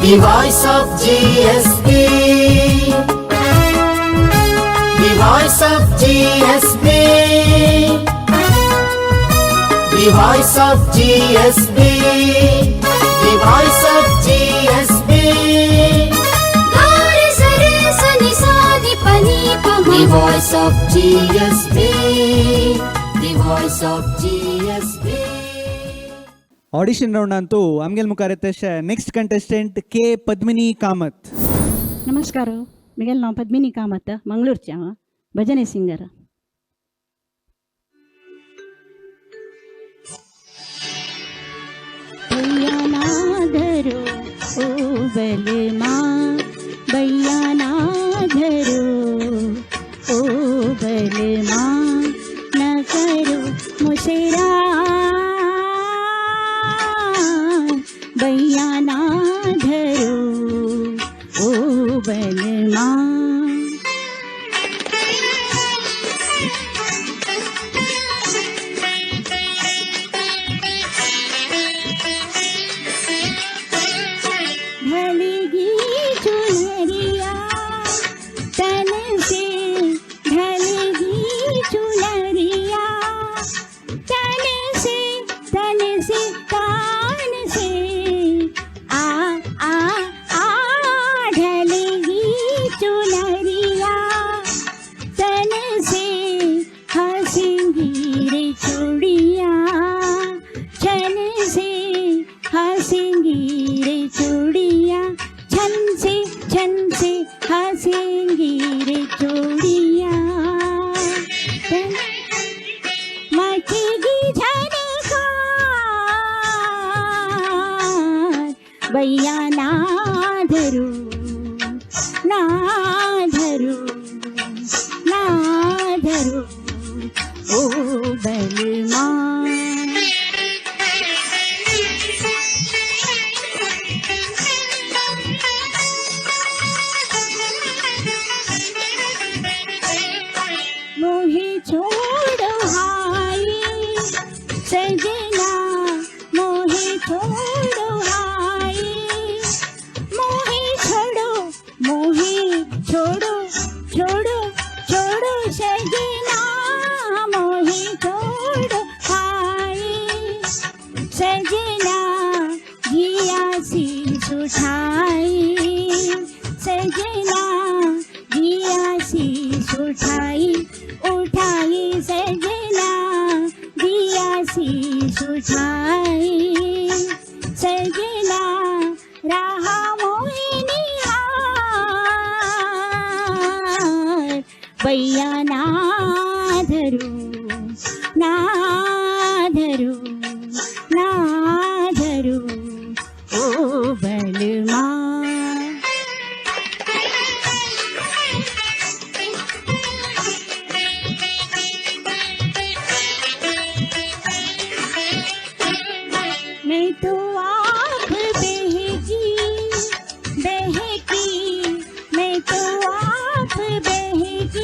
The voice of GSB. The voice of GSB. The voice of GSB. The voice of GSB. Gare sare sani sani pani pama. The voice of GSB. The voice of GSB. Audition round ಅಂತೂ आमगेल मुखार येता next contestant के पद्मिनी कामत. नमस्कार मुगेल नाव पद्मिनी कामत मंगळूरचे हांव भजने singer. भैया ना धरो ओ बलमा भैया ना धरो ओ बलमा न करो मुसेरा भैया ना धरो ओ बलमा. ढलेगी चुनरिया तन से ढलेगी चुनरिया तन से कान से आ आ आ ढलेगी चुनरिया तन से हंसेंगी रे चूड़िया छन से हंसेंगी रे चूड़िया छन से हंसेंगी रे चूड़िया मचेगी झनकार भैया ना धरो ना धरो ना धरो ओ बलमा. मोहे छोड़ो हाय सजना मोहे छोड़ो हाय मोहे छोड़ो छोड़ो छोड़ो सजना मोहे छोड़ो हाय सजना जिया सी सुठाई सजना जिया सी सुठाई उठाई सजना दिया सी सुठाई सजना रहा मोहिनी हार भैया ना धरो ना धरो ना धरो ओ बलमा. मैं तो आप बहकी मैं तो आप बहकी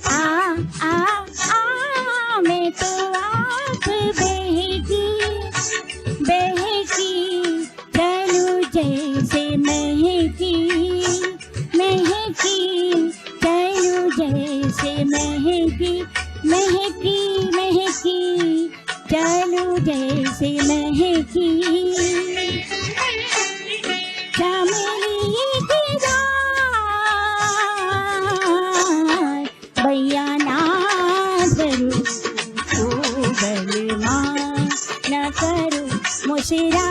आ आ आ मैं तो आप बहकी चलू जैसे महकी चलू जैसे महकी चलू जैसे महकी चमेली की डाल भैया ना धरो ओ बलमा न करो मुसेरा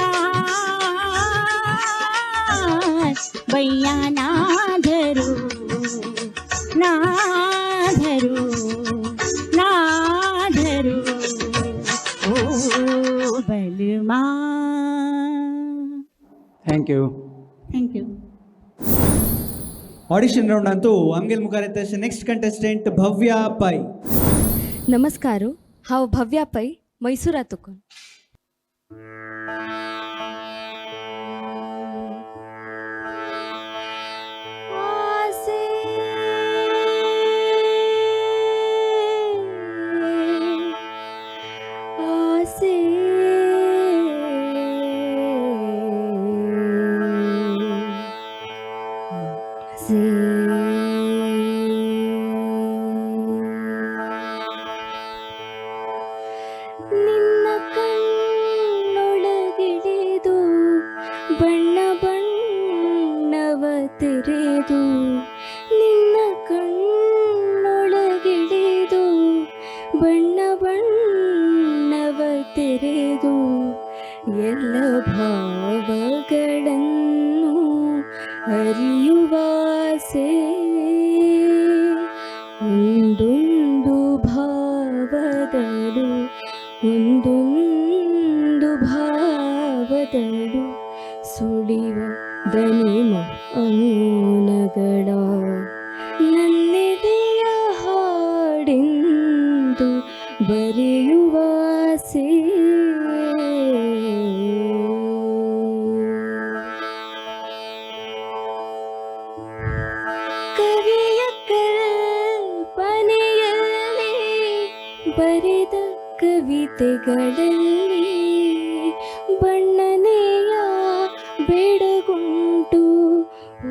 भैया ना धरो ना धरो ना धरो ओ बलमा. Thank you. Thank you. Audition round ಅಂತೂ आमगेल मुखार येता नेक्स्ट कंटेस्टंट भव्या पै. नमस्कार हांव भव्या पै मैसूरांतून. ಬಣ್ಣ ಬಣ್ಣವ ತೆರೆದು ಎಲ್ಲ ಭಾವಗಳನ್ನು ಅರಿಯುವಾಸೆ ಒಂದೊಂದು ಭಾವದಲು ಒಂದೊಂದು ಭಾವದಲು ಸುಳಿವ ದನಿಮ ಮೌನಗಳ ನನ್ನೆದೆಯ ಹಾಡೆಂದು ಬರೆಯುವಾಸೆ ಕವಿಯ ಕಲ್ಪನೆಯಲ್ಲಿ ಬರೆದ ಕವಿತೆಗಳಲ್ಲಿ ಬಣ್ಣನೆಯ ಬೆಡಗುಂಟು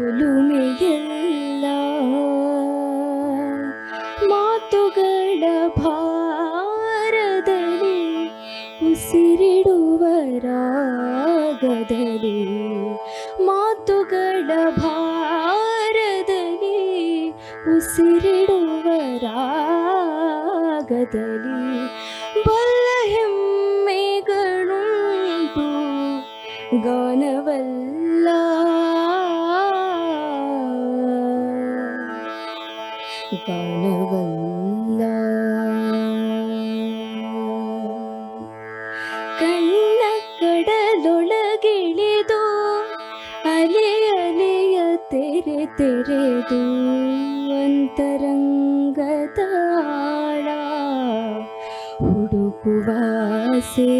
ಒಲುಮೆಯಲ್ಲ ಮಾತುಗಳ ಭಾರದಲ್ಲಿ ಉಸಿರಿಡುವ ರಾಗದಲ್ಲಿ ಮಾತುಗಳ ಭಾರದಲ್ಲಿ ಉಸಿರಿಡುವ ರಾಗದಲ್ಲಿ ಬಲ್ಲ ಹೆಮ್ಮೆಗಳುಂಟು ಗಾನವಲ್ಲ ಗಾನವಲ್ಲ ಕಣ್ಣ ಕಡಲೊಳಗಿಳಿದು ಅಲೆ ಅಲೆಯ ತೆರೆ ತೆರೆದು ಅಂತರಂಗದಾಳ ಹುಡುಕುವಾಸೆ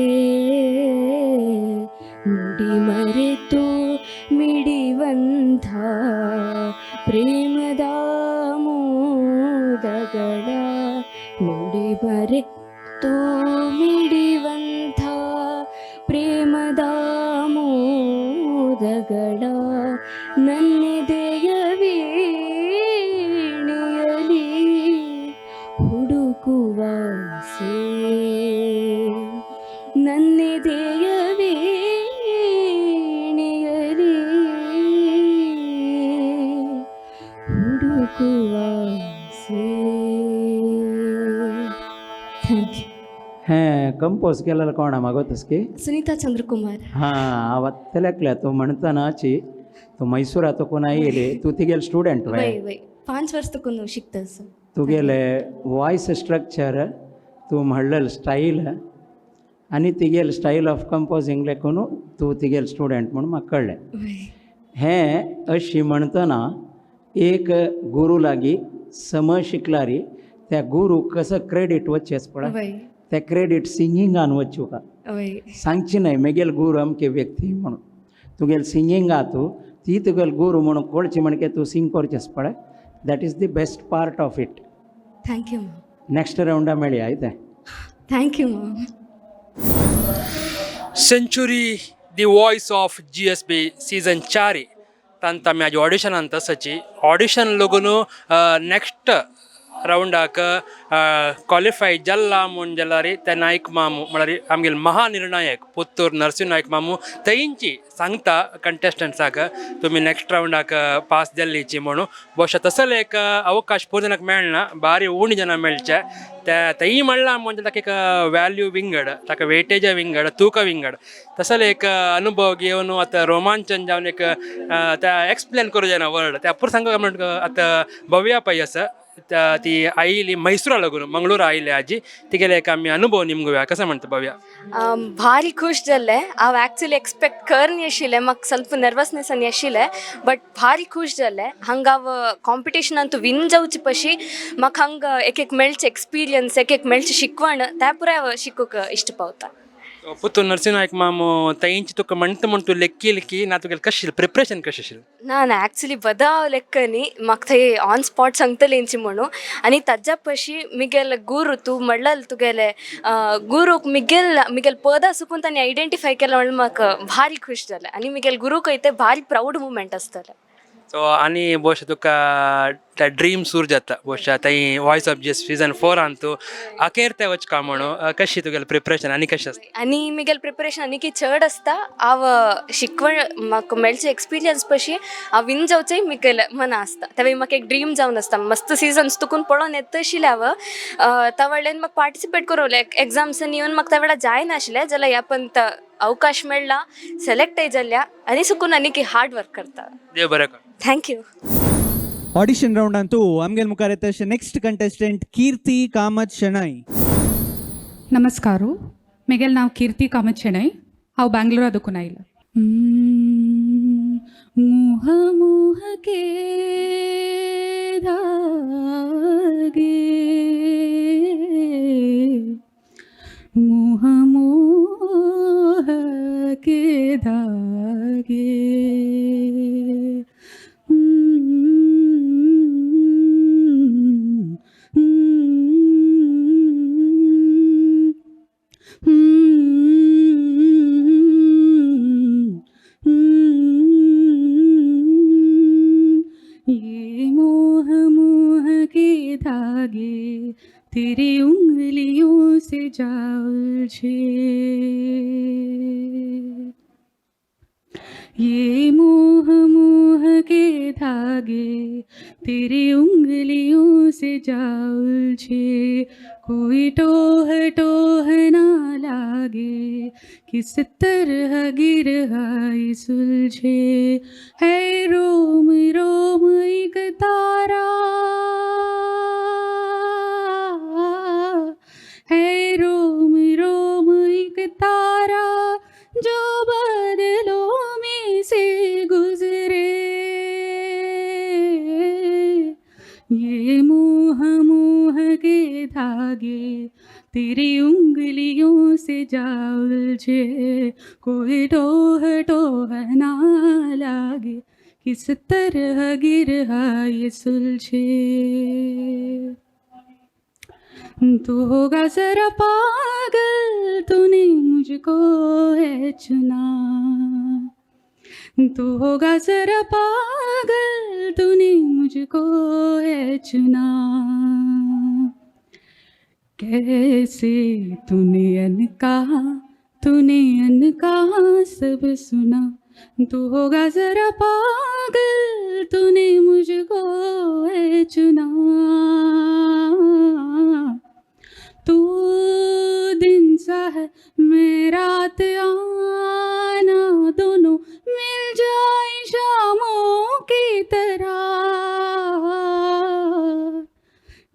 ನುಡಿ ಮರೆತು ಮಿಡಿವಂಥ ಪ್ರೇಮದ ಮೋದಗಳ ನುಡಿ ಮರೆತು ಮಿಡಿವಂಥ ಪ್ರೇಮದ ಮೋದಗಳ ನನ್ನೆದೆಯ ವೀಣೆಯಲಿ ಹುಡುಕುವಾಸೆ ನನ್ನೆದೆಯ ವೀಣೆಯಲಿ ಹುಡುಕುವಾಸೆ. Thank you. हें कंपोज केलेलं कोणा मागोतस की सुनीता चंद्रकुमार. हां आवत्तलेकले तू म्हणटनाची तू मैसूरातून आयली तू तिगेल स्टुडंट वय 5 वर्ष तकून शिकता सर. तुगेले वॉइस स्ट्रक्चर तू म्हणलेलं स्टाईल आनी तिगेल स्टाईल ऑफ कंपोजिंग लेकून तू तिगेल स्टुडंट म्हणून म्हाका कळ्ळें. हें अशी म्हणटना एक गुरू लागीं समज शिकलारी त्या गुरूक कसं क्रेडीट वचचेच पळय वय ते क्रेडीट सिंगिंगान वचूं का वय सांगची न्हय मेगेल गुरू अमके व्यक्ती म्हणून तुगेल सिंगिंगा तूं ती तुगेल गुरू म्हणून कळची म्हणके तूं सिंग करचेस पळय that is the best part of it. Thank you ma'am. Next राउंडा मेळया आयते. Thank you ma'am. Century the voice of GSB season 4 तांत आमी आज ऑडिशन अंत तसची ऑडिशन लोगून नेक्स्ट राउंडाक क्वॉलिफाय जाल्ला म्हूण जाल्यार ते नायक मामू म्हळ्यार आमगेले महानिर्णायक पुत्तूर नरसिंह नायक मामू थंयची सांगता कंटेस्टंट्साक तुमी नेक्स्ट राउंडाक पास जाल्लीची म्हणून बहुशा तसले एक अवकाश पूर जनाक मेळना बारी उणी जनां मेळचे ते थंय म्हणला म्हणजे ताका एक व्हॅल्यू विंगड ताका वेटेजा विंगड तूक विंगड तसले एक अनुभव घेवन आतां रोमांचन जावन एक त्या एक्सप्लेन करूं जायना वर्ड त्या पुर सांगूंक म्हणटा आतां भव्या पै आसा ती आयली मैसूरा लागून मंगळूर आयली आजी तिगेले एक आमी अनुभव निमगोया कसं म्हणटा भव्या. भारी खुश जाल्ले. हांव एक्चुली एक्सपेक्ट करनी आशिल्लें म्हाका ಸ್ವಲ್ಪ नर्वसनेस आनी आशिल्लें बट भारी खुश जाल्लें. हांगा हांव कॉम्पिटिशनान तूं विन जावचे पशी म्हाका हांगा एक मेळचें एक्सपिरियन्स एक मेळचें शिकवण त्या पुराय हांव शिकूंक इश्ट पावता. पुत्तूर नरसिंह नायक मामू थंयची तुका म्हणटा म्हण तूं लेखील की ना तुगेलें कशें प्रिपरेशन कशें आशिल्लें. ना एक्चुली बदा हांव लेक्क न्ही म्हाका थंय ऑन स्पॉट सांगतलेंची म्हणून आनी ताज्या पशी मिगेल गुरू तूं म्हणलें तुगेले गुरूक मिगेल पदां सुकून तांणी आयडेंटिफाय केलें म्हणून म्हाका भारी खूश जालें आनी मिगेल गुरूक ते भारी प्राऊड मुवमेंट आसतलें. सो आनी ಬಹುಶಃ तुका ड्रीम सूर जाता ಬಹುಶಃ थंय voice of GS season 4 Antu अखेर ते वच का म्हणू कशी तुगेलें प्रिपरेशन आनी कशें आसता आनी म्हगेलें प्रिपरेशन आनी की चड आसता हांव शिकवण म्हाका मेळचे एक्सपिरियन्स पशी हांव विन जावचें म्हगेलें मना आसता तेवें म्हाका एक ड्रीम जावन आसता मस्त सिजन्स तुकून पळोवन येता आशिल्लें हांव त्या वेळेन म्हाका पार्टिसिपेट करूं लायक एग्जाम्सान येवन म्हाका त्या वेळार जाय नाशिल्लें जाल्यार ह्या पण अवकाश मेळ्ळा सेलेक्ट जाल्ल्या आनी सुकून आनी की हार्ड वर्क करता देव बरें कर थँक्यू ऑडिशन राउंड अंतू आमगेल मुखार येता नेक्स्ट कंटेस्टंट कीर्ती कामत शनाय. नमस्कारू म्हगेलें नांव कीर्ती कामत शेणय हांव बेंगलोरा देखून आयलां मोह मोह के धागे मोह मोह के धागे ये मोह मोह के धागे तेरी उंगलियों से जा उलझे ये मोह मोह के धागे तेरी उंगलियों से जा उलझे कोई टोह टोह ना लागे किस तरह गिर हाय सुलझे है रोम रोम एक तारा है रोम रोम एक तारा जो बादलों में से गुजरे ये मोह मोह के धागे तेरी उंगलियों से जा उलझे कोई टोह टोह ना लागे किस तरह गिर हाय सुलझे तू होगा जरा पागल तूने मुझको है चुना तू होगा जरा पागल तूने मुझको है चुना कैसे तूने अनकहा सब सुना तू होगा जरा पागल तूने मुझको है चुना तू दिन सा है मैं रात आना दोनों मिल जाए शामों की तरह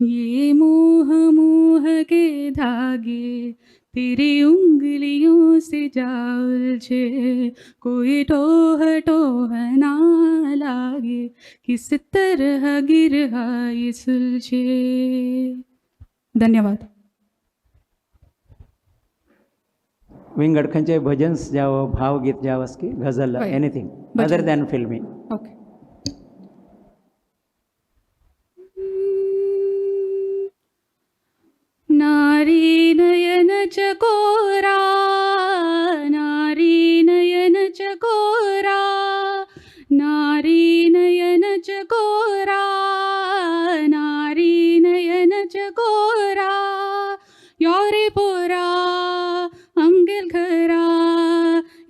ये मोह मोह के धागे तेरी उंगलियों से जा उलझे कोई टोह टोह ना लागे किस तरह गिर हाय सुलझे धन्यवाद विंगड खंयचेय भजन्स जावं भावगीत जावं की गझल हय. एनीथिंग भजन. अदर दॅन फिल्मी ओके नारी नयन चकोरा नारी नयन चकोरा नारी नयन चकोरा नारी नयन चकोरा योरे पोरा आमगेल घरा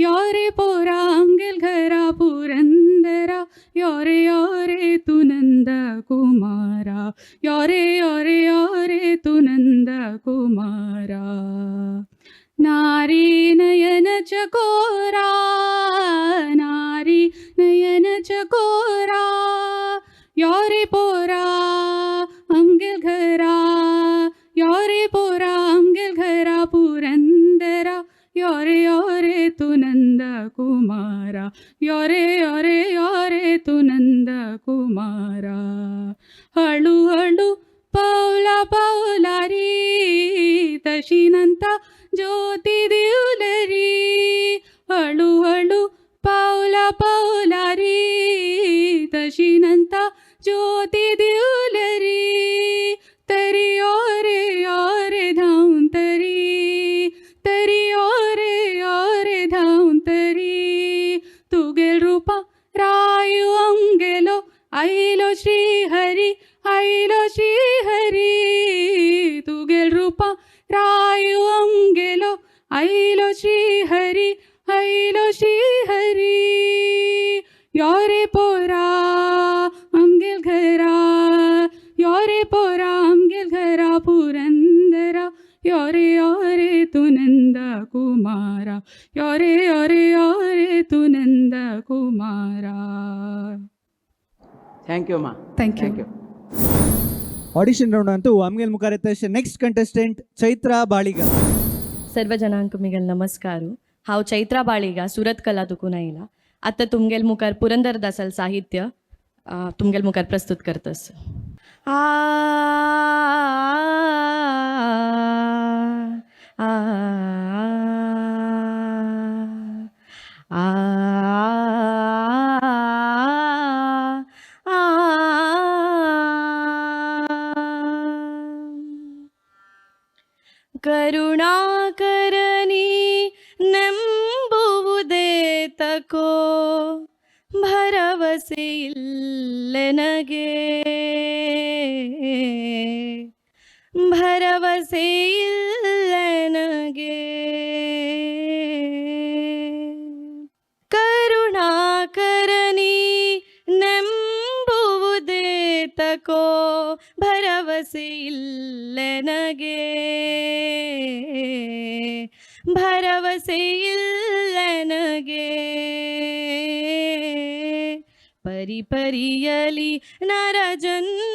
योरे पोरा आमगेल घरा पुरंदरा योरे योरे तू नंद कुमारा योरे योरे योरे तू नंद कुमारा नारी नयन चकोरा नारी नयन चकोरा योरे पोरा आमगेल घरा योरे पोरा आमगेल घरा पुरंदरा योरे योरे तू नंद कुमारा योरे योरे योरे तू नंद कुमारा हळू हळू पावला पावला री तशी नंता ज्योती दिवलरी हळू हळू पावला पावला री तशी नंता ज्योती दिवलरी तरी ओरे धावून तरी ओरे धावून तरी तुगेल रूपा रायू अंगेलो रूपा रायु अंगेलो ऐलो श्रीहरी ऐलो श्रीहरी योरे पोरा आमगेल घरा योरे पोरा आमगेल घरा पुरंदरा योरे योरे तू नंद कुमारा योरे योरे योरे तू नंद कुमारा. ಥ್ಯಾಂಕ್ ಯು ಅಮ್ಮ. Thank you. Audition round Antu आमगेल मुखार येता नेक्स्ट कंटेस्टंट चैत्रा बाळीगा. सर्व जणांक मिगेल नमस्कारू. हांव चैत्रा बाळीगा सुरत कला दुकून आयला. आतां तुमगेल मुखार पुरंदरदासल साहित्य तुमगेल मुखार प्रस्तुत करतस. आ आ ಕರುಣಾಕರನಿ ನಂಬುವುದೇ ತಕೋ ಭರವಸೆ ಇಲ್ಲೆನಗೆ ಭರವಸೆ ಇಲ್ಲೆನಗೆ ಕರುಣಾಕರನಿ ನಂಬುವುದೇ ತಕೋ ಭರವಸೆ ಇಲ್ಲೆನಗೆ ಭರವಸೆ ಇಲ್ಲೆನಗೆ ಪರಿಪರಿಯಲಿ ನರ ಜನ್ಮವನಿತ್ತು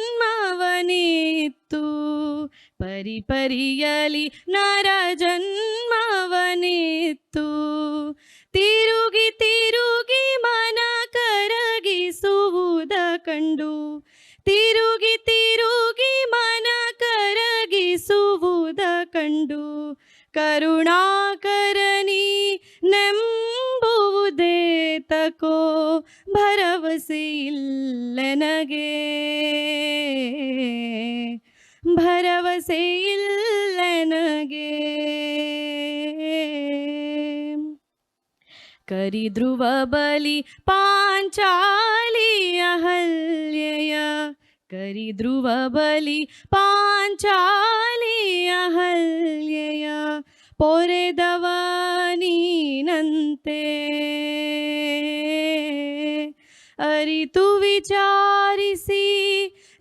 ಪರಿಪರಿಯಲಿ ನರ ಜನ್ಮವನಿತ್ತು ತಿರುಗಿ ತಿರುಗಿ ಮನ ಕರಗಿಸುವುದ ಕಂಡು ತಿರುಗಿ ತಿರುಗಿ ಮನ ಕರಗಿಸುವುದ ಕಂಡು ಕರುಣಾಕರನಿ ನಂಬುವುದೇ ತಕೋ ಭರವಸೆ ಇಲ್ಲೆನಗೆ ಭರವಸೆ ಇಲ್ಲೆನಗೆ ಕರಿಧ್ರುವ ಬಲಿ ಪಾಂಚಾಲಿ ಅಹಲ್ಯೆಯ ಕರಿಧ್ರುವ ಬಲಿ ಪಾಂಚಾಲಿ ಅಹಲ್ಯೆಯ ಪೊರೆದವ ನೀನಂತೆ ಅರಿತು ವಿಚಾರಿಸಿ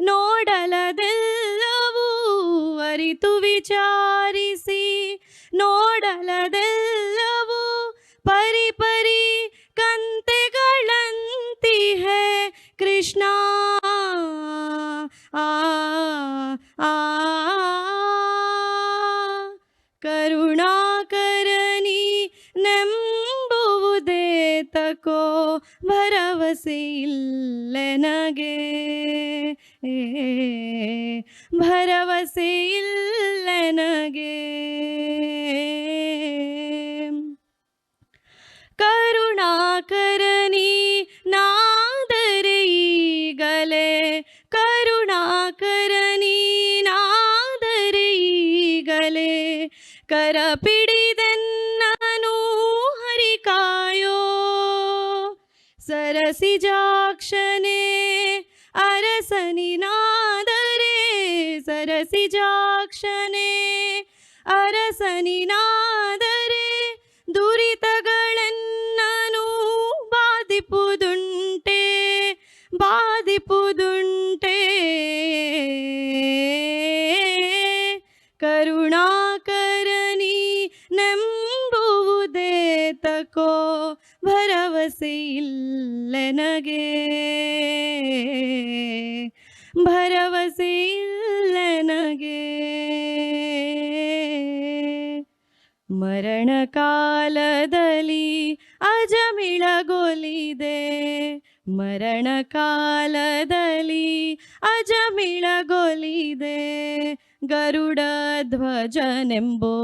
ನೋಡಲದೆಲ್ಲವೂ ಅರಿತು ವಿಚಾರಿಸಿ ನೋಡಲದೆಲ್ಲವೂ ಪರಿ ಪರಿ ಕಂತೆಗಳಂತಿಹೆ ಕೃಷ್ಣ ಆ ಆ ಕರುಣಾಕರನಿ ನಂಬುವುದೇ ತಕೋ ಭರವಸೆ ಇಲ್ಲೆನಗೆ ಭರವಸೆ ಇಲ್ಲೆನಗೆ ಕರುಣಾಕರನಿ ನಾದರೆ ಈಗಲೇ ಕರುಣಾಕರನಿ ನಾದರೆ ಈಗಲೇ ಕರ ಪಿಡಿದೆನ್ನನು ಹರಿಕಾಯೋ ಸರಸಿಜಾಕ್ಷನೇ ಅರಸನಿನಾದರೆ ಸರಸಿಜಾಕ್ಷನೇ ಅರಸನಿನಾದರೆ ದುರಿತಗಳನ್ನನು ಬಾಧಿಪುದುಂಟೆ ಬಾಧಿಪುದುಂಟೆ ಕರುಣಾಕರನಿ ನಂಬುವುದೇ ತಕೋ ಭರವಸೆ ಇಲ್ಲೆನಗೆ ಭರವಸೆ ಇಲ್ಲೆನಗೆ ಮರಣ ಕಾಲದಲ್ಲಿ ಅಜಮಿಳಗೊಲಿದೆ ಮರಣ ಕಾಲದಲ್ಲಿ ಅಜಮಿಳಗೊಲಿದೆ ಗರುಡ ಧ್ವಜನೆಂಬೋ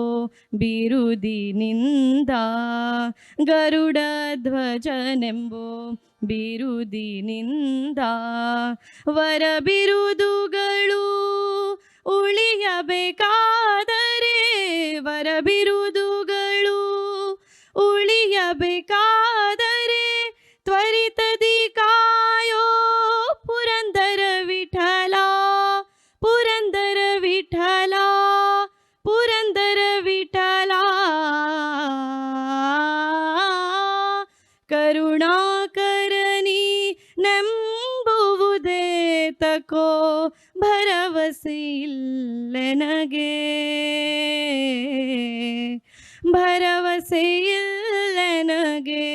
ಬಿರುದಿನಿಂದ ಗರುಡ ಧ್ವಜನೆಂಬೋ ಬಿರುದಿನಿಂದ ವರ ಬಿರುದುಗಳು ಉಳಿಯಬೇಕಾದರೆ ವರ ಬಿರುದುಗಳು ಉಳಿಯಬೇಕಾದರೆ ತ್ವರಿತದಿ ಕಾಯೋ ಪುರಂದರ ವಿಠಲ ಪುರಂದರ ವಿಠಲ ತಕೋ ಭರವಸೆ ಇಲ್ಲ ನನಗೆ ಭರವಸೆ ಇಲ್ಲ ನನಗೆ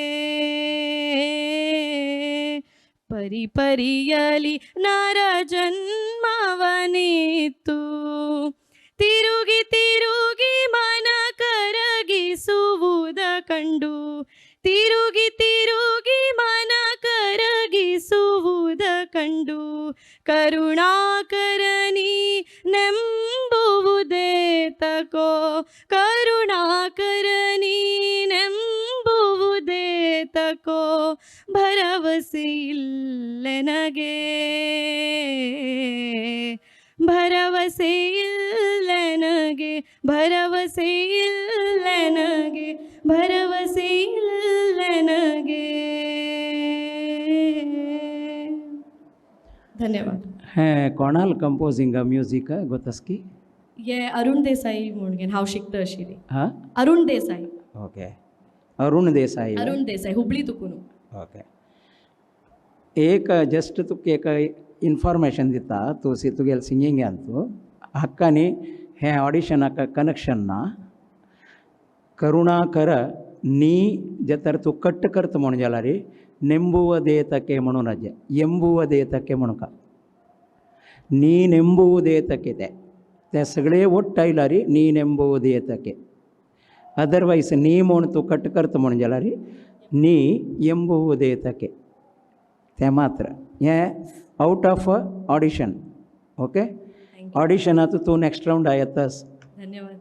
ಪರಿ ಪರಿಯಲಿ ನರ ಜನ್ಮವನಿತ್ತು ತಿರುಗಿ ತಿರುಗಿ ಮನ ಕರಗಿಸುವುದ ಕಂಡು ತಿರುಗಿ ತಿರುಗಿ ಮನ ಕರಗಿಸುವುದ ಕಂಡು ಕರುಣಾಕರನಿ ನೆಂಬುವುದೇ ತಕೋ ಕರುಣಾಕರನಿ ನೆಂಬುವುದೇ ತಕೋ ಭರವಸೆ ಇಲ್ಲ ನನಗೆ ಭರವಸೆ ಇಲ್ಲ ನನಗೆ ಭರವಸೆ ಇಲ್ಲ ನನಗೆ ಭರವಸೆ ಇಲ್ಲ ನನಗೆ धन्यवाद हें कोणाल कंपोजिंग म्युजीक गोतस्की ये अरुण देसाई म्हणून हांव शिकता आशिल्ली हां अरुण देसाई ओके अरुण देसाई अरुण देसाई हुबळी तुकून ओके एक जस्ट तुका एक इन्फॉर्मेशन दिता तूं तुगेल सिंगिंगान तूं हक्कानी हें ऑडिशनाक कनेक्शन ना करुणाकर नी जे तर तूं कट्ट करता म्हणून जाल्यार ನೆಂಬುವುದೇತಕ್ಕೆ म्हणून ರಜೆ ಎಂಬುವುದೇತಕ್ಕೆ म्हणून ನೀನೆಂಬುವುದೇತಕ್ಕಿದೆ ते सगळे ಒಟ್ಟು आयला ನೀನೆಂಬುವುದೇತಕ್ಕೆ अदरवायज नी म्हूण तूं कट करता म्हणून जाल्यार नी ಎಂಬುವುದೇತಕ್ಕೆ ते मात्र हें आउट ऑफ ऑडिशन ओके ऑडिशनाचो तूं नेक्स्ट राउंड येतास धन्यवाद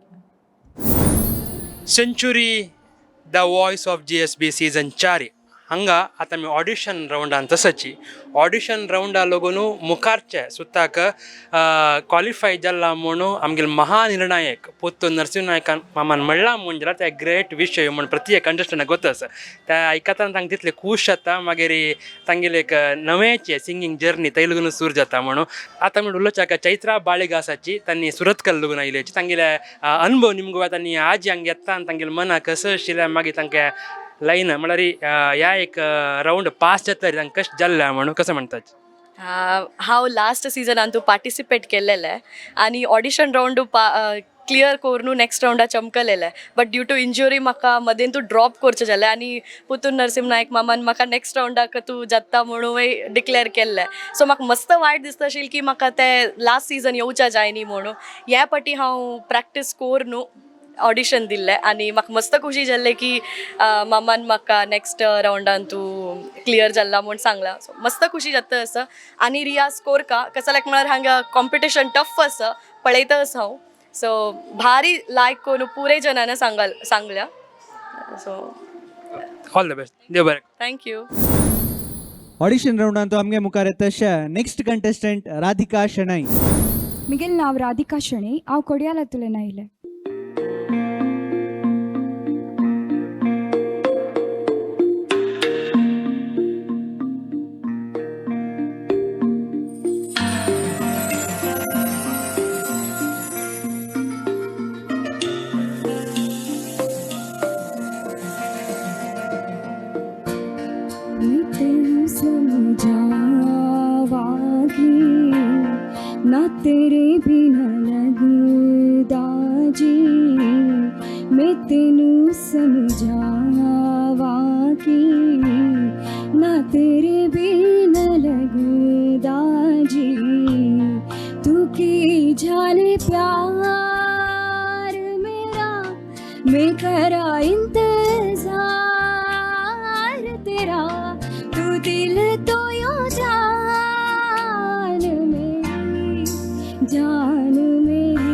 Century the voice of GSB season 4 हांगा आतां आमी ऑडिशन राउंडान तसची ऑडिशन राउंडा लोगून मुखारचे सुद्दाक क्वॉलिफाय जाला म्हणून आमगेल महानिर्णायक पुत्तू नरसिंह नायकान मामान म्हणला म्हणजे ते ग्रेट विशय म्हण प्रत्येक कंटेस्टंटाक गोतस त्या आयकताना तांकां तितलें खूश जाता मागीर तांगेले एक नवेचे सिंगींग जर्नी ते लगून सुरू जाता म्हणून आतां आमी उलोवच्या चैत्रा बाळिगासाची तांणी सुरतकल लगून आयल्याची तांगेले अनुभव निमगो तांणी आज हांगा येता आनी तांगेले मनाक कसं आशिल्लें मागीर तांकां लाईन म्हळ्यार ह्या एक राउंड पास जाता तांकां कशें जाल्लें म्हणून कसं म्हणटात हांव लास्ट सिजनान तूं पार्टिसिपेट केल्लें आनी ऑडिशन राउंड क्लियर करून नेक्स्ट राउंडा चमकलेलें बट ड्यू टू इंजुरी म्हाका मदें तूं ड्रॉप करचें जालें आनी पुतून नरसिंह नायक मामान म्हाका नेक्स्ट राउंडाक तूं जाता म्हणून डिक्लेअर केल्लें सो म्हाका मस्त वायट दिसता आशिल्लें की म्हाका तें लास्ट सिजन येवचें जाय न्ही म्हणून ह्या फाटी हांव प्रॅक्टीस कोर न्हू ऑडिशन दिल्लें आनी म्हाका मस्त खुशी जाल्लें की मामान म्हाका नेक्स्ट राउंडान तूं क्लियर जाल्ला म्हूण सांगलां सो मस्त खुशी जाता आसा आनी रियाज कोरका कसं लायक म्हळ्यार हांगा कॉम्पिटिशन टफ आसा पळयताच हांव सो भारी लायक करून पुरे जनांना सांगल्या सो ऑल द बेस्ट देव बरें थँक्यू ऑडिशन राउंडान तो आमगे मुखार येता नेक्स्ट कंटेस्टंट राधिका शणै मिगेल नाव राधिका शणै हांव कोडयालांतल्यान आयलें ना तेरे बिना लगदा जी मैं तेनू समझावांगी ना तेरे बिना लगदा जी तू की जाने प्यार मेरा मैं करा इंतजार तेरा तू दिल तो यो जान मेरी जान मेरी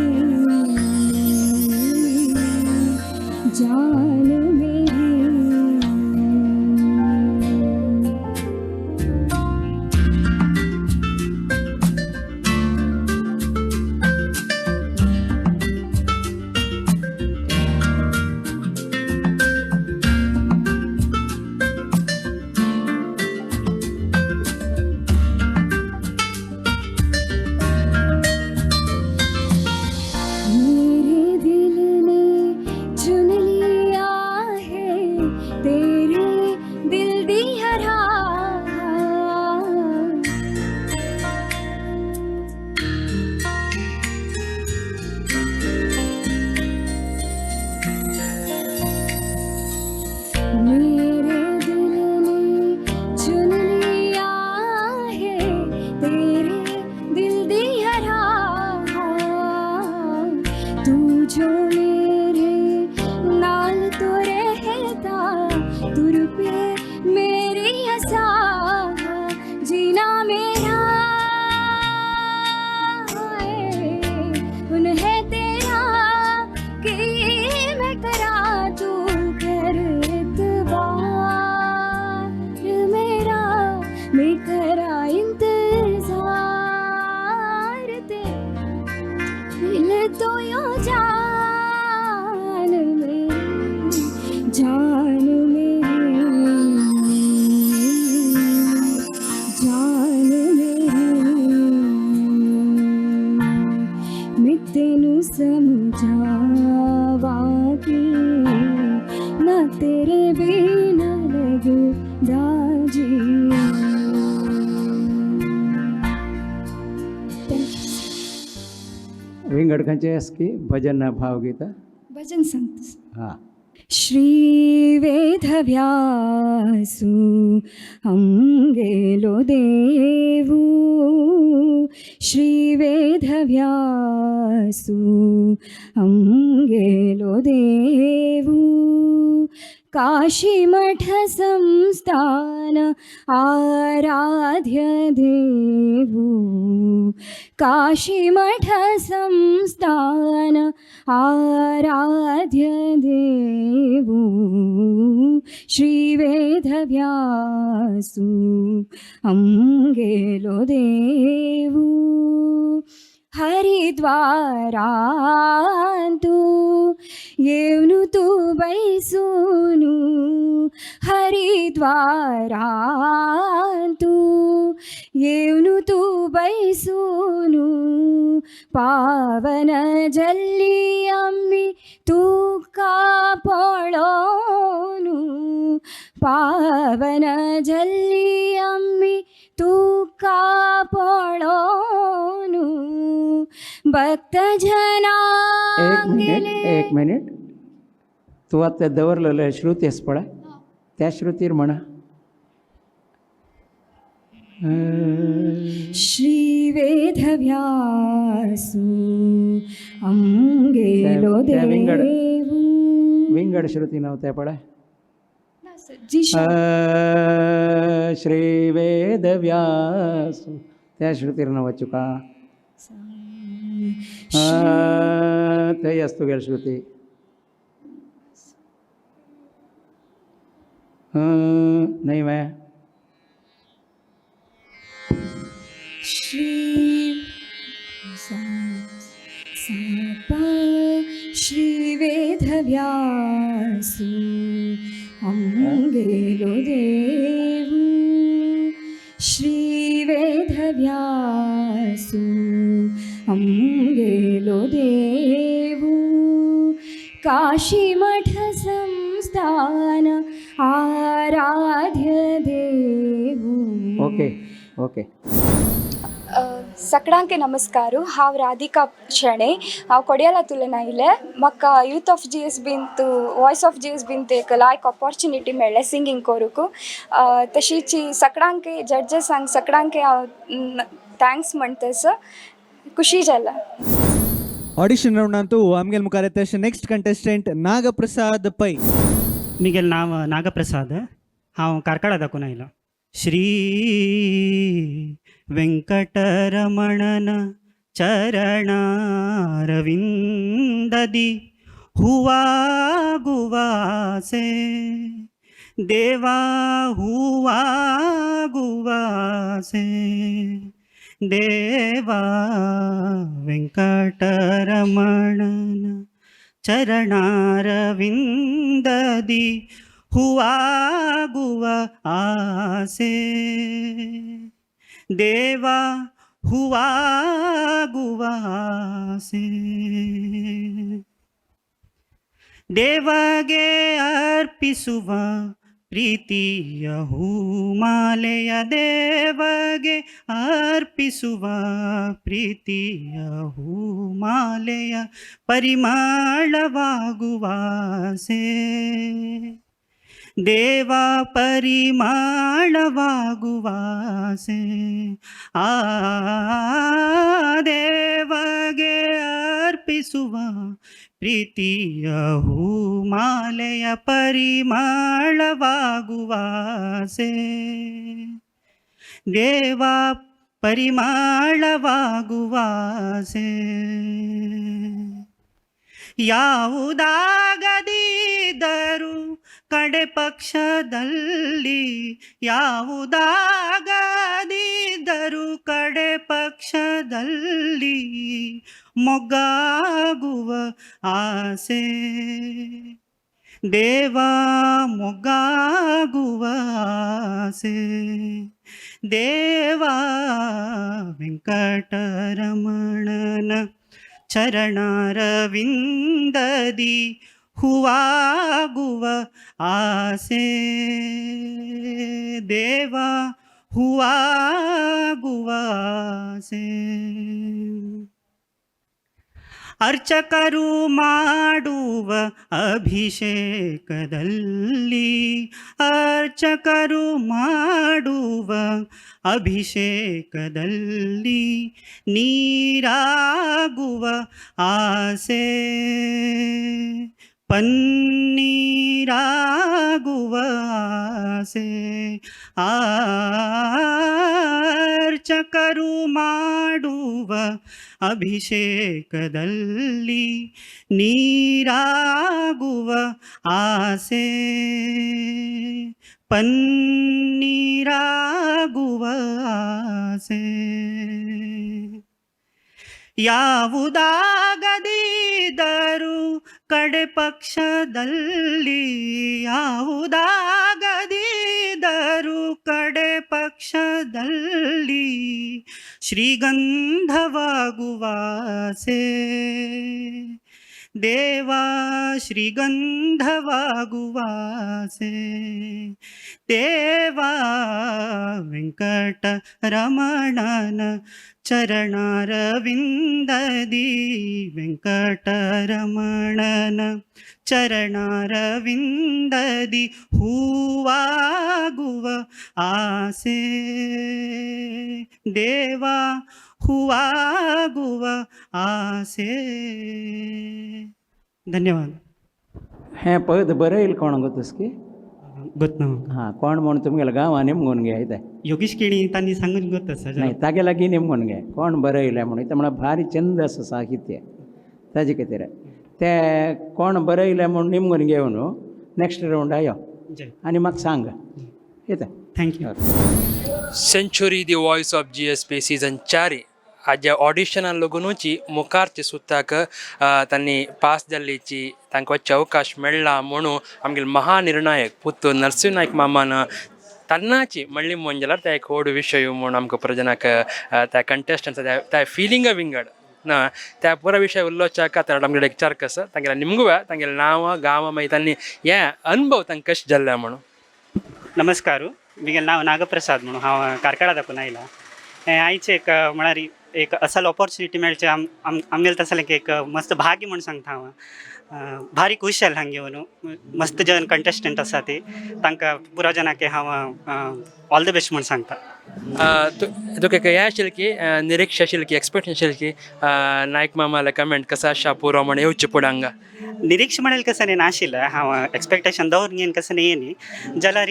जान मेरी जान मेरी मैं तेनू समझावा कि ना तेरे बिना लगू दाजी विंगड खंयचे की भजन भावगीत भजन संत हां श्री वेदव्यासु अंगेलो देवु श्री वेदव्यासु अंगेलो देवु काशी मठ संस्थान आराध्य देवु काशी मठ संस्थान आराध्य देवु श्री वेदव्यासु अंगेलो देवु हरिद्वारांतु येवनु तू बैसूनु हरिद्वारांतु येवनु तू बैसूनु पावन जल्ली अम्मी तू कापळोनु पावन जल्ली अम्मी तू कापळोनु भक्त जना एक मिनिट तू आता दवरलेलं श्रुतीस पळय त्या श्रुतीर म्हणा श्री वेदव्यासु अंगेलो त्या विंगड देवु विंगड श्रुती नव्हत्या पळय जी श्री वेदव्यासु त्या श्रुतीर नव चुका थंय आसा तुगेली श्रुती नहीं मैं श्री श्री वेदव्यासु अंगेलो देवु श्री वेदव्यासु अंगेलो देवु काशी मठ संस्थान आराध्य देवु ओके ओके सगळ्यांक नमस्कार हांव राधिका शेणे हांव कोडयाला तुलेन आयिल्लें म्हाका यूथ ऑफ GSBन वॉयस ऑफ GSBन एक लायक ऑपॉर्च्युनिटी मेळ्ळें सिंगींग करूंक तशीच सगळ्यांक जड्जसांक सगळ्यांक हांव थँक्स म्हणटस खुशी जाला ऑडिशन राउंडांतू आमगेल मुखार येता नेक्स्ट कंटेस्टंट नागप्रसाद पै मिगेल नाव नागप्रसाद हांव कारकाळा दाखून आयलो श्री वेंकटरमणन चरणारविंददी हुआ गुवासे देवा हुआ गुवासे देवा वेंकटरमणन चरणारविंददी हुआ गुवा आसे देवा हुआ गुवासे देवगे अर्पिಸುವ ಪ್ರೀತಿಯ ಹೂಮಾಲೆಯ ದೇವಗೆ ಅರ್ಪಿಸುವ ಪ್ರೀತಿಯ ಹೂಮಾಲೆಯ ಪರಿಮಳವಾಗುವಾಸೆ ದೇವ ಪರಿಮಳವಾಗುವಾಸೆ ಆ ದೇವಗೆ ಅರ್ಪಿಸುವ ಪ್ರೀತಿಯ ಹೂಮಾಲೆಯ ಪರಿಮಳವಾಗುವಾಸೆ ದೇವ ಪರಿಮಳವಾಗುವಾಸೆ ಯಾವುದಾಗದಿದ್ದರೂ ಕಡೆ ಪಕ್ಷದಲ್ಲಿ ಯಾವುದಾಗದಿದ್ದರೂ ಕಡೆ ಪಕ್ಷದಲ್ಲಿ ಮೊಗ್ಗಾಗುವ ಆಸೆ ದೇವ ಮೊಗ್ಗಾಗುವ ಆಸೆ ದೇವ ವೆಂಕಟರಮಣನ ಚರಣರವಿಂದದಿ ಹೂವಾಗುವ ಆಸೆ ದೇವ ಹೂವಾಗುವ ಆಸೆ ಅರ್ಚಕರು ಮಾಡುವ ಅಭಿಷೇಕದಲ್ಲಿ ಅರ್ಚಕರು ಮಾಡುವ ಅಭಿಷೇಕದಲ್ಲಿ ನೀರಾಗುವ ಆಸೆ ಪನ್ನೀರಾಗುವ ಆಸೆ ಅರ್ಚಕರು ಮಾಡುವ ಅಭಿಷೇಕದಲ್ಲಿ ನೀರಾಗುವ ಆಸೆ ಪನ್ನೀರಾಗುವ ಆಸೆ ಯಾವುದಾಗದಿದ್ದರೂ ಕಡೆ ಪಕ್ಷದಲ್ಲಿ ಯಾವುದಾಗದಿದ್ದರೂ ಕಡೆ ಪಕ್ಷದಲ್ಲಿ ಶ್ರೀಗಂಧವಾಗುವ ಆಸೆ ದೇವ ಶ್ರೀಗಂಧವಾಗುವ ಆಸೆ ದೇವ ವೆಂಕಟರಮಣನ ಚರಣರವಿಂದದಿ ವೆಂಕಟರಮಣನ ಚರಣರವಿಂದದಿ ಹೂವಾಗುವ ಆಸೆ ದೇವ ಹೂವಾಗುವ ಆಸೆ ಧನ್ಯವಾದ हें पद बरं येईल कोण गोतस की ಗೊತ್ತು ನಾವು हां कोण म्हणून तुमगेलं गांवां निमगून गे आयताय योगेश केळी तांणी सांगून ಗೊತ್ತ सर नाही तागे लागीं निमगून गे कोण बरं येयलें म्हणून इथं म्हणल्यार भारी छंद आसा साहित्य ताजे खातीर ते कोण बरं येयलें म्हणून निमगून घेवन नेक्स्ट रावंड यो जय आनी म्हाका सांग येता thank you Century the voice of GSP season 4 हाज्या ऑडिशनान लागूनची मुखारचे सुद्दाक तांणी पास जाल्लीची तांकां वचचे अवकाश मेळ्ळा म्हणून आमगेले महानिर्णायक पुत्तूर नरसिंह नायक मामान तन्नाची म्हणली म्हणजे जाल्यार ते एक व्हड विशय म्हणून आमकां प्रजनाक त्या कंटेस्टंट्स त्या फिलिंगा विंगड ना त्या पुरा विशय उल्लोवच्या खातीर आमगेले एक विचार कसो तांगेले निमगुवा तांगेले नांवां गांवां मागीर तांणी हे अनुभव तांकां कशें जाल्ले म्हणून नमस्कार म्हजें नांव नागप्रसाद म्हणून हांव कारकाळा दाखोवन आयला आयचे एक म्हळ्यार एक असल ऑपॉर्च्युनिटी मेळचे आमगेले तसलें एक मस्त भाग्य म्हणून सांगता हांव भारी खुश जालें हांगा येवन मस्त जन कंटेस्टंट आसा ते तांकां पुरो जनांक हांव ऑल द बेस्ट म्हणून सांगता तुका हें आशिल्लें की निरीक्षा आशिल्ली की एक्सपेक्टेशन आशिल्ली की नायक मामाले कमेंट कसो आसा पुरो म्हण येवचे फुडें हांगा निरीक्ष म्हणेल कसं नाही नाशिल्लें हांव एक्सपेक्टेशन दवरून घेवन कसं नाही येनी जाल्यार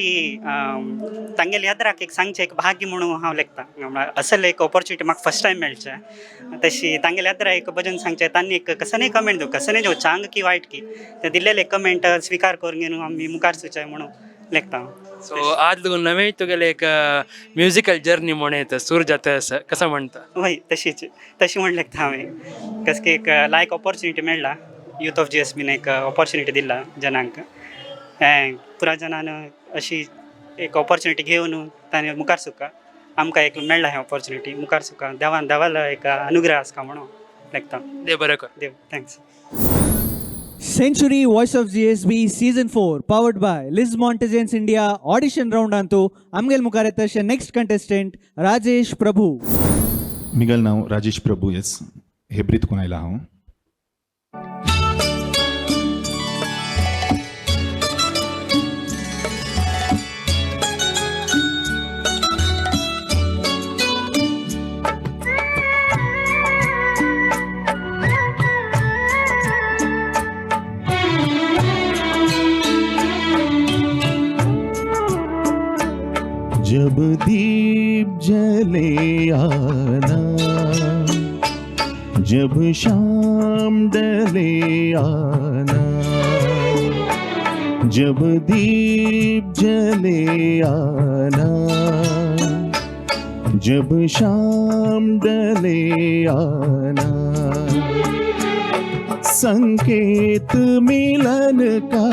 तांगेले यादराक एक सांगचें एक भाग्य म्हणून हांव लेखता म्हळ्यार असल एक ऑपॉर्च्युनिटी म्हाका फर्स्ट टायम मेळचें तशी तांगेले यादरा एक भजन सांगचें तांणी एक कसं नाही कमेंट दिवं कसं नाही जो चांग की वायट की ते दिल्लेले कमेंट स्विकार करून घेवन आमी मुखार सुचय म्हणून लेखता सो आज लागून नवें तुगेलें एक म्युजिकल जर्नी म्हणून येता सूर जाता असं कसं म्हणटा हय तशी म्हण लेखता हांवें कसं की एक लायक ऑपॉर्च्युनिटी मेळ्ळा यूथ ऑफ GSBन एक ऑपॉर्च्युनिटी दिला जनांक पुरा जनान अशी एक ऑपॉर्च्युनिटी घेवन ताणें मुखार सुका आमकां एक मेळ्ळा हें ऑपॉर्च्युनिटी मुखार सुका देवान एक अनुग्रह आसका म्हणून लेखता देव बरें कर देव thanks Century Voice of GSB Season 4 powered by Liz Montagins India audition round Antu आमगेल मुखार येता नेक्स्ट कंटेस्टंट राजेश प्रभू मिगल नाव राजेश प्रभू येस हेब्रीत कोण आयला हांव जब दीप जले आना जब शाम डले आना जब दीप जले आना जब शाम डले आना संकेत मिलन का,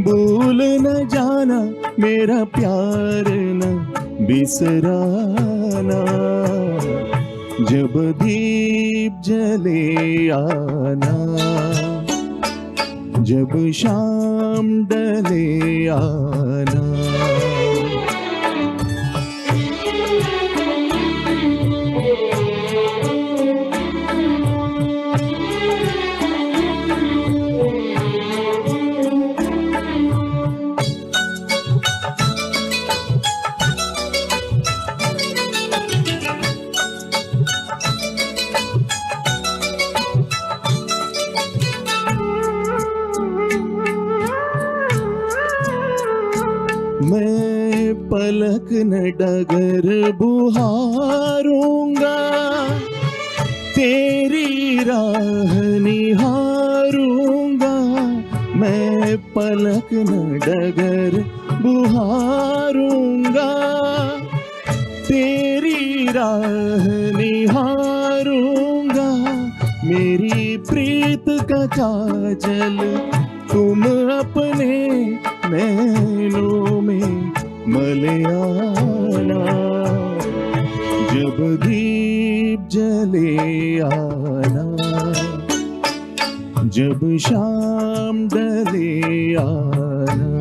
भूल न जाना मेरा प्यार न बिसराना, जब दीप जले आना, जब शाम डले आना। मैं पलक न डगर बुहारूंगा, तेरी राह निहारूंगा। मैं पलक न डगर बुहारूंगा, तेरी राह निहारूंगा। मेरी प्रीत का काजल तुम अपने नैनों में मलयाना, जब दीप जले आना, जब शाम डले आना।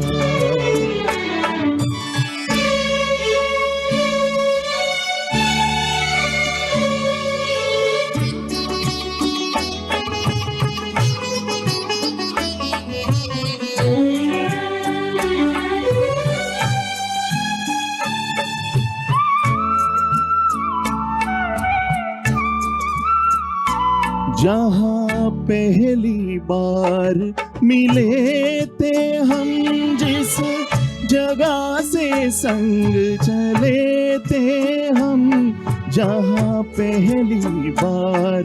जहाँ पहली बार मिले थे हम, जिस जगह से संग चले थे हम, जहाँ पहली बार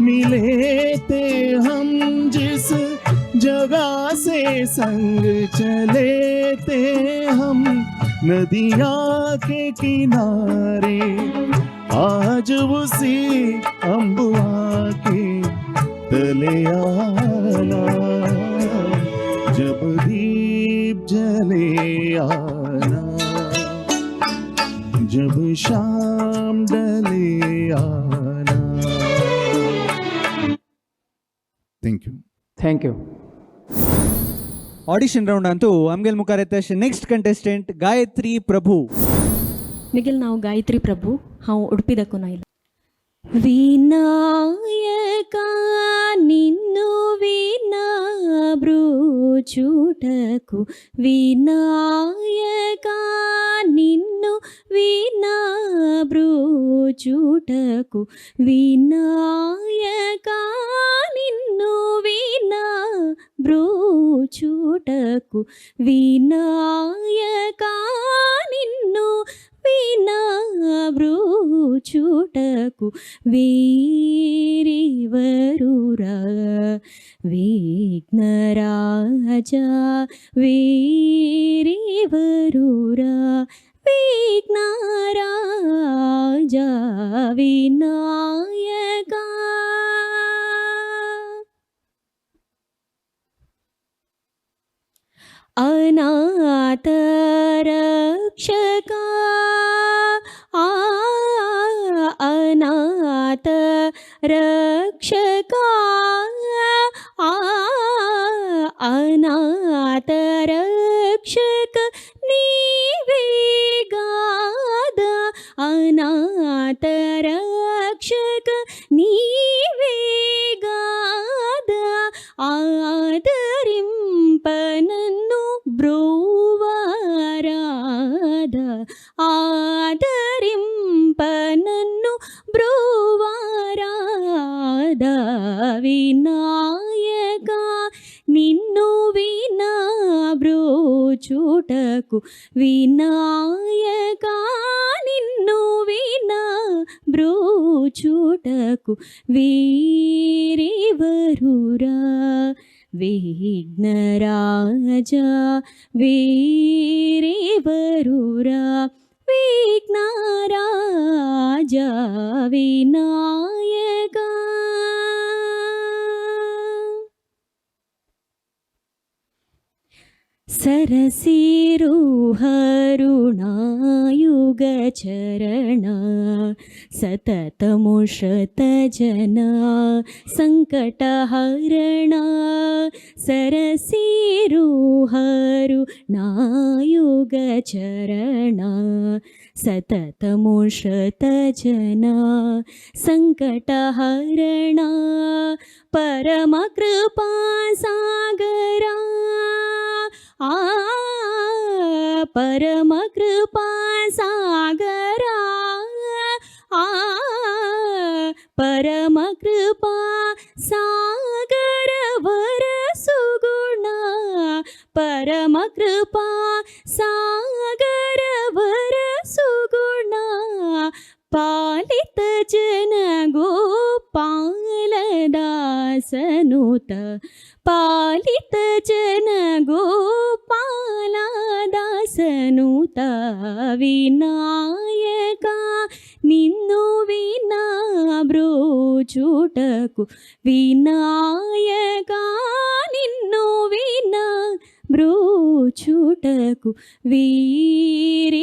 मिले थे हम, जिस जगह से संग चले थे हम। नदिया के किनारे आज उसी अम्बुआ के तले आना, जब दीप जले आना, जब शाम डले आना। Thank you. Thank you. Audition round ಅಂತೂ ಅಮ್ಗೆಲ್ ಮುಖಾರೆತ ನೆಕ್ಸ್ಟ್ ಕಂಟೆಸ್ಟೆಂಟ್ ಗಾಯತ್ರಿ ಪ್ರಭು. ಮಿಗಿಲ್ ನಾವು ಗಾಯತ್ರಿ ಪ್ರಭು ಹಾವು ಉಡುಪಿದಕ್ಕೂ ನಾ ಇಲ್ಲ. ವಿನಾಯಕ ನಿನ್ನು ವಿನಾ ಬ್ರೂಚೂಟಕು, ವಿನಾಯಕ ನಿನ್ನು ವಿನಾ ಬ್ರೂಚೂಟಕು, ವಿನಾಯಕ ನಿನ್ನು ವಿನಾ ಬ್ರೂಚೂಟಕು, ವಿನಾಯಕ ನಿನ್ನು ವಿನಾ ಬ್ರೂಚೂಟಕು, ವೀರಿವರೂರ ವಿಘ್ನರಾಜ, ವೀರಿವರೂರ ವಿಘ್ನರಾಜ ವಿನಾಯಕ. ಅನಾಥ ರಕ್ಷಕ, ಅನಾಥ ರಕ್ಷಕ, ಅನಾಥ ರಕ್ಷಕ ನೀವೇಗಾದ, ಅನಾಥ ರಕ್ಷಕ ನೀವೇಗಾದ, ಆದರಿಂಪನನ್ನು ಬ್ರೋವಾರಾದ, ಆದರಿಂಪನನ್ನು ಬ್ರೋವಾರಾದ ವಿನಾಯಕ ನಿನ್ನು ವಿನಾ ಬ್ರೋಚೂಟಕು, ವಿನಾಯಕ ನಿನ್ನು ವಿನಾ ಬ್ರೋಚೂಟಕು, ವೀರಿವರೂರ ವಿಘ್ನರಾಜ, ವೀರಿವರೂರ ವಿಘ್ನರಾಜ ವಿನಾಯಕ. सरसीरुहरुणायुगचरणा सततमुषतजना सङ्कटहरणा सरसीरुहरुणायुगचरणा सततमुषतजना सङ्कटहरणा परमकृपासागरा परमकृपासागरा परमकृपा सागर वरसुगुणा परमकृपा सागर वरसुगुणा पालित जन गोपालदासनुत पालित जन गोपालदासनुत विनायका निन्नु विना ब्रोचुटकु विनायका निन्नु विना ब्रोचुटकु वीरिवरुरा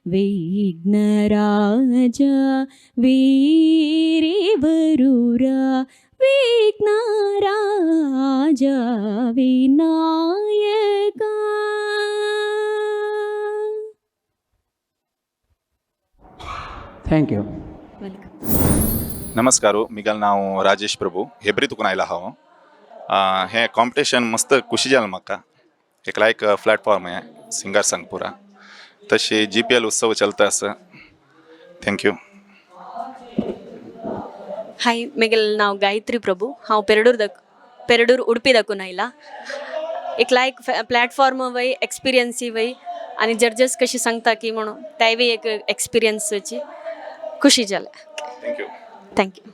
विघ्नराजा वीरिवरुरा विघ्नराजा विनायका. Thank you. नमस्कार मिगल नाव राजेश प्रभू हेब्री तुकून आयला हांव. हे कॉम्पिटिशन मस्त खुशी जालें म्हाका. एक लायक प्लॅटफॉर्म आहे सिंगर संगपुरा. तशी GPL उत्सव चलता आसा. थँक्यू. हाय मेगेल नाव गायत्री प्रभू. हांव पेरडूर उडपी दाखून आयला. एक लायक प्लॅटफॉर्म वय एक्सपिरियन्सी वय आनी जड्जस कशी सांगता की म्हणून त्यावेळी एक एक्सपिरियन्सची खुशी जाल्या. थँक्यू. थँक्यू.